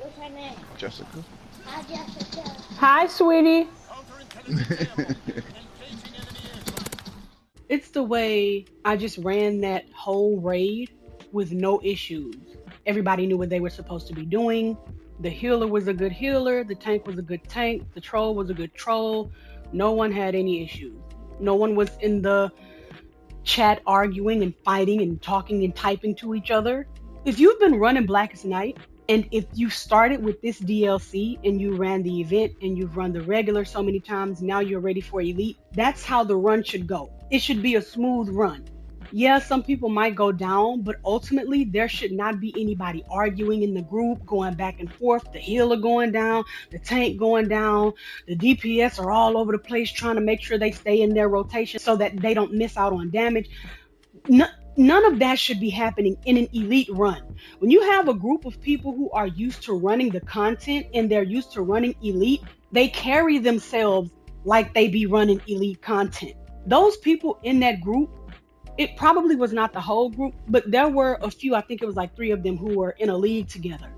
What's her name? Jessica. Hi, Jessica. Hi, sweetie. It's the way I just ran that whole raid with no issues. Everybody knew what they were supposed to be doing. The healer was a good healer. The tank was a good tank. The troll was a good troll. No one had any issues. No one was in the chat arguing and fighting and talking and typing to each other. If you've been running Blackest Night, and if you started with this DLC and you ran the event and you've run the regular so many times, now you're ready for Elite, that's how the run should go. It should be a smooth run. Yeah, some people might go down, but ultimately there should not be anybody arguing in the group, going back and forth, the healer going down, the tank going down, the DPS are all over the place trying to make sure they stay in their rotation so that they don't miss out on damage. None of that should be happening in an elite run. When you have a group of people who are used to running the content and they're used to running elite, they carry themselves like they be running elite content. Those people in that group, it probably was not the whole group, but there were a few, I think it was like 3 of them who were in a league together.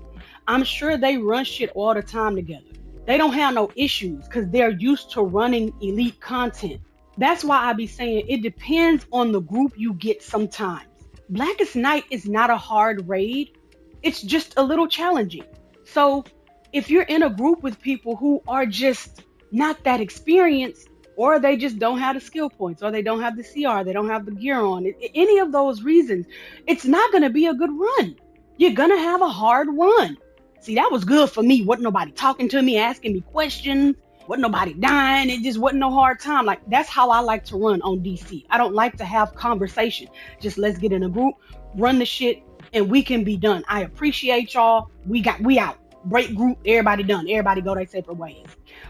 I'm sure they run shit all the time together. They don't have no issues because they're used to running elite content. That's why I be saying it depends on the group you get sometimes. Blackest Night is not a hard raid. It's just a little challenging. So if you're in a group with people who are just not that experienced, or they just don't have the skill points, or they don't have the CR, they don't have the gear on, any of those reasons, it's not going to be a good run. You're going to have a hard run. See, that was good for me. Wasn't nobody talking to me, asking me questions. Wasn't nobody dying. It just wasn't no hard time. Like, that's how I like to run on DC. I don't like to have conversation. Just let's get in a group, run the shit, and we can be done. I appreciate y'all. We out. Break group, everybody done. Everybody go their separate ways.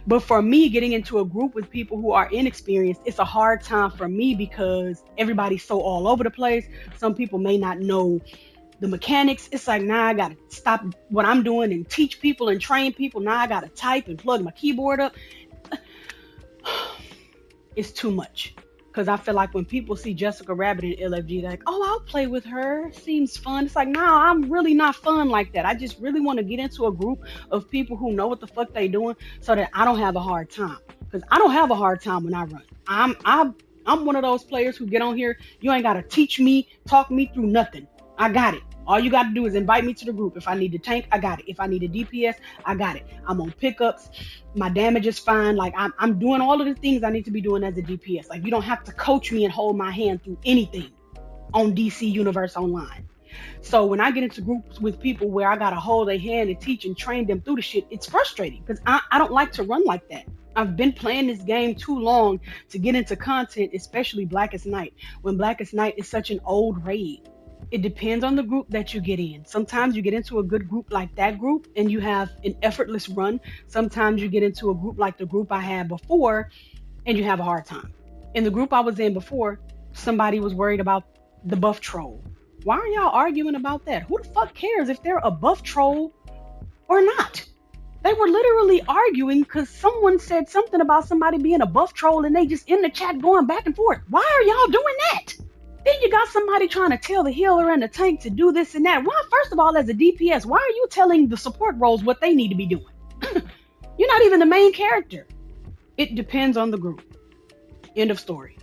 But for me, getting into a group with people who are inexperienced, it's a hard time for me because everybody's so all over the place. Some people may not know the mechanics. It's like, now I gotta stop what I'm doing and teach people and train people. Now I gotta type and plug my keyboard up. It's too much. Because I feel like when people see Jessica Rabbit in LFG, they're like, oh, I'll play with her. Seems fun. It's like, no, I'm really not fun like that. I just really want to get into a group of people who know what the fuck they doing so that I don't have a hard time. Because I don't have a hard time when I run. I'm one of those players who get on here. You ain't got to teach me, talk me through nothing. I got it. All you got to do is invite me to the group. If I need a tank, I got it. If I need a DPS, I got it. I'm on pickups. My damage is fine. Like, I'm doing all of the things I need to be doing as a DPS. Like, you don't have to coach me and hold my hand through anything on DC Universe Online. So when I get into groups with people where I got to hold their hand and teach and train them through the shit, it's frustrating because I don't like to run like that. I've been playing this game too long to get into content, especially Blackest Night, when Blackest Night is such an old raid. It depends on the group that you get in. Sometimes you get into a good group like that group and you have an effortless run. Sometimes you get into a group like the group I had before and you have a hard time. In the group I was in before, somebody was worried about the buff troll. Why are y'all arguing about that? Who the fuck cares if they're a buff troll or not? They were literally arguing because someone said something about somebody being a buff troll and they just in the chat going back and forth. Why are y'all doing that? Then you got somebody trying to tell the healer and the tank to do this and that. Why, first of all, as a DPS, why are you telling the support roles what they need to be doing? You're not even the main character. It depends on the group. End of story.